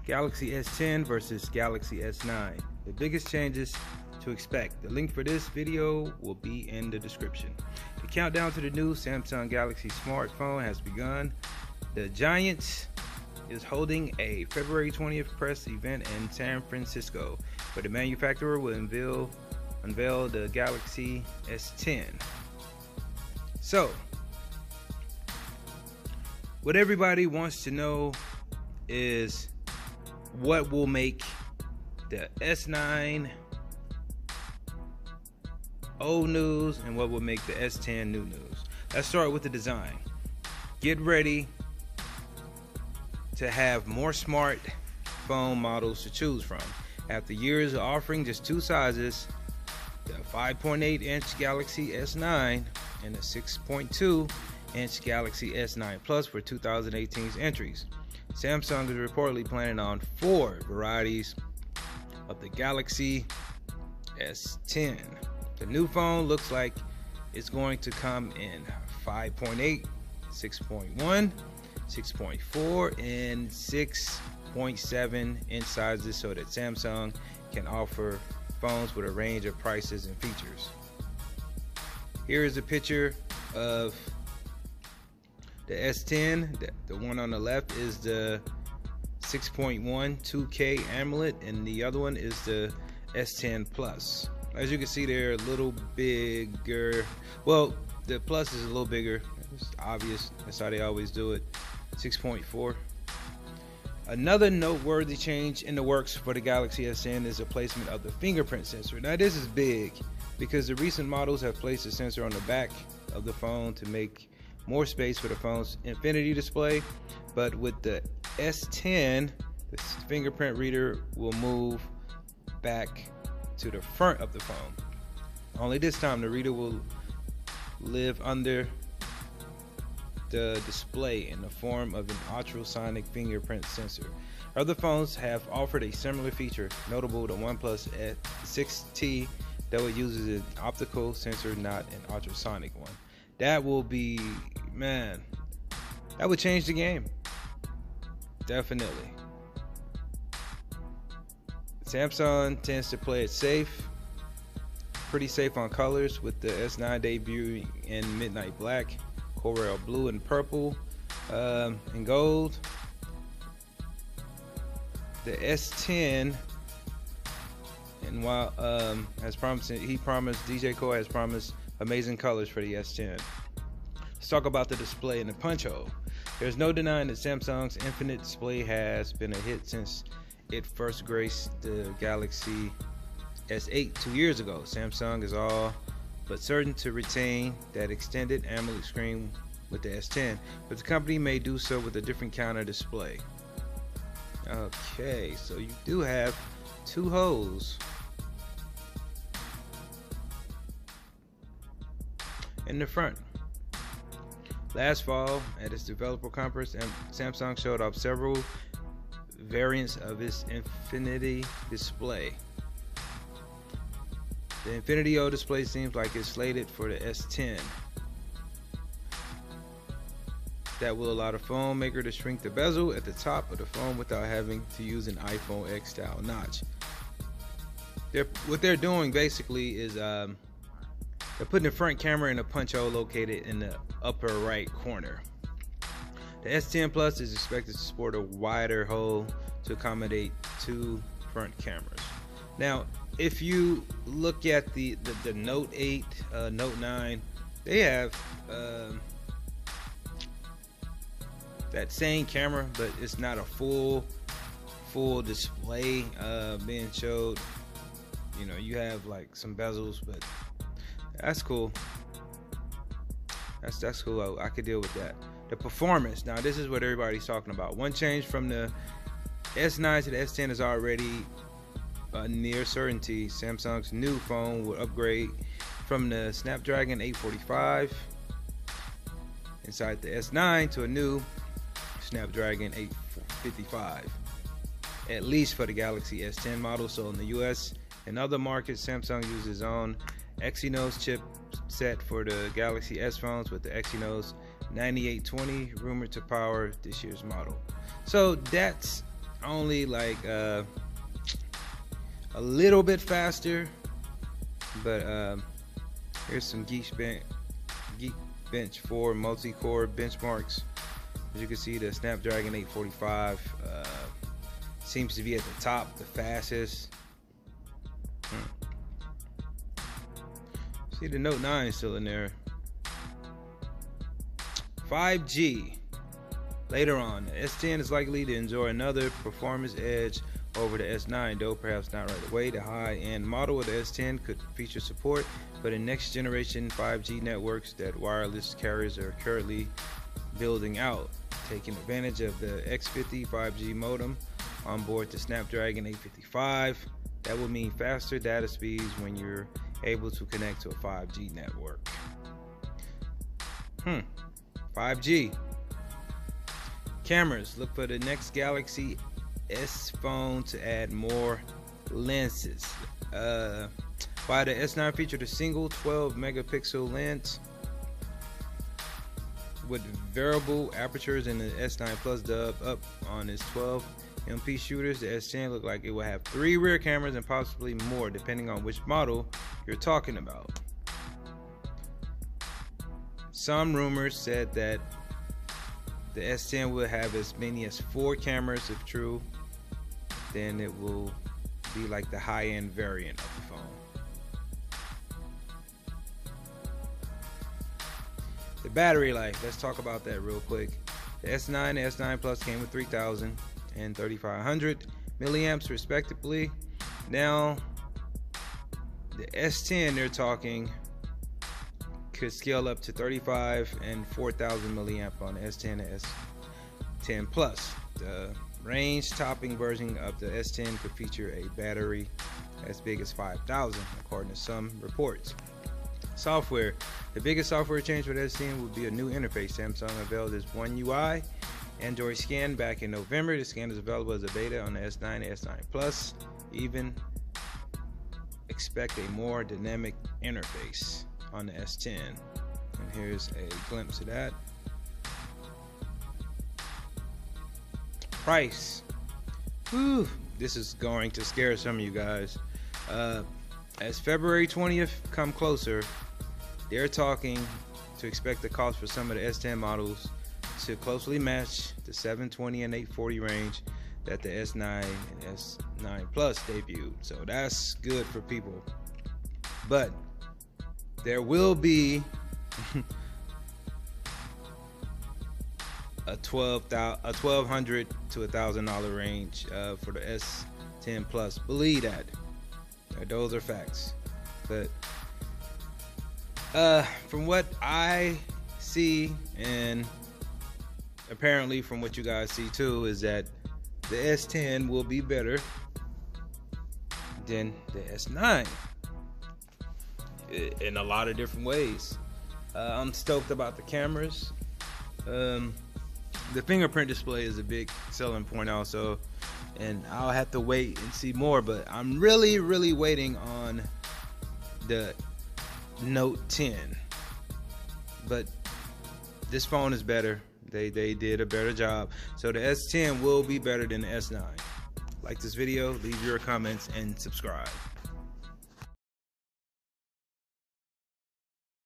Galaxy S10 versus Galaxy S9. The biggest changes to expect. The link for this video will be in the description. The countdown to the new Samsung Galaxy smartphone has begun. The Giants is holding a February 20th press event in San Francisco, where the manufacturer will unveil the Galaxy S10. So, what everybody wants to know is what will make the S9 old news and what will make the S10 new news. Let's start with the design. Get ready to have more smartphone models to choose from. After years of offering just two sizes, the 5.8-inch Galaxy S9 and the 6.2-inch Galaxy S9 Plus for 2018's entries, Samsung is reportedly planning on 4 varieties of the Galaxy S10. The new phone looks like it's going to come in 5.8, 6.1, 6.4, and 6.7 inch sizes, so that Samsung can offer phones with a range of prices and features. Here is a picture of the S10. The one on the left is the 6.1 2K AMOLED, and the other one is the S10 Plus. As you can see, they're a little bigger. Well, the Plus is a little bigger. It's obvious. That's how they always do it. 6.4. Another noteworthy change in the works for the Galaxy S10 is the placement of the fingerprint sensor. Now, this is big because the recent models have placed a sensor on the back of the phone to make more space for the phone's infinity display, but with the S10, the fingerprint reader will move back to the front of the phone. Only this time the reader will live under the display in the form of an ultrasonic fingerprint sensor. Other phones have offered a similar feature, notable the OnePlus 6T, that uses an optical sensor, not an ultrasonic one. That will be, man, that would change the game. Definitely. Samsung tends to play it safe, pretty safe on colors, with the S9 debuting in midnight black, coral blue, and purple, and gold. The S10, and while DJ Cole has promised amazing colors for the S10. Let's talk about the display and the punch hole. There's no denying that Samsung's Infinite Display has been a hit since it first graced the Galaxy S8 2 years ago. Samsung is all but certain to retain that extended AMOLED screen with the S10, but the company may do so with a different counter display. Okay, so you do have 2 holes in the front. Last fall, at its developer conference, Samsung showed off several variants of its Infinity display. The Infinity O display seems like it's slated for the S10. That will allow the phone maker to shrink the bezel at the top of the phone without having to use an iPhone X style notch. What they're doing basically is they're putting the front camera in a punch hole located in the upper right corner. The S10 Plus is expected to sport a wider hole to accommodate 2 front cameras. Now, if you look at the Note 8, Note 9, they have that same camera, but it's not a full display being showed. You know, you have like some bezels, but that's cool. That's cool. I could deal with that. The performance. Now, this is what everybody's talking about. One change from the S9 to the S10 is already near certainty. Samsung's new phone will upgrade from the Snapdragon 845 inside the S9 to a new Snapdragon 855, at least for the Galaxy S10 model. So in the US and other markets, Samsung uses its own Exynos chipset for the Galaxy S phones, with the Exynos 9820 rumored to power this year's model. So that's only like a little bit faster, but here's some Geekbench 4 multi-core benchmarks. As you can see, the Snapdragon 845 seems to be at the top, the fastest. See, the Note 9 is still in there. 5G. Later on, the S10 is likely to enjoy another performance edge over the S9, though perhaps not right away. The high-end model of the S10 could feature support for the next generation 5G networks that wireless carriers are currently building out, taking advantage of the X50 5G modem on board the Snapdragon 855. That will mean faster data speeds when you're able to connect to a 5G network. 5G. Cameras. Look for the next Galaxy S phone to add more lenses. While the S9 featured a single 12 megapixel lens with variable apertures, and the S9 Plus dubbed up on its 12 MP shooters, the S10 looked like it will have 3 rear cameras and possibly more depending on which model you're talking about. Some rumors said that the S10 will have as many as 4 cameras. If true, then it will be like the high-end variant of the phone. The battery life, let's talk about that real quick. The S9 and S9 Plus came with 3,000 and 3,500 milliamps respectively. Now the S10, they're talking, could scale up to 35 and 4,000 milliamp on the S10 and S10 Plus. The range topping version of the S10 could feature a battery as big as 5,000 according to some reports. Software. The biggest software change for the S10 would be a new interface. Samsung unveiled its One UI Android scan back in November. The scan is available as a beta on the S9 and S9 Plus. Even expect a more dynamic interface on the S10. And here's a glimpse of that. Price. Whew, this is going to scare some of you guys. As February 20th come closer, they're talking to expect the cost for some of the S10 models to closely match the 720 and 840 range that the S9 and S9 Plus debuted. So that's good for people. But there will be a $1,200 to $1,000 range for the S10 Plus. Believe that. Those are facts. But from what I see, and apparently from what you guys see too, is that the S10 will be better than the S9 in a lot of different ways. I'm stoked about the cameras. The fingerprint display is a big selling point also, and I'll have to wait and see more, but I'm really waiting on the Note 10. But this phone is better. They did a better job. So the S10 will be better than the S9. Like this video, leave your comments, and subscribe.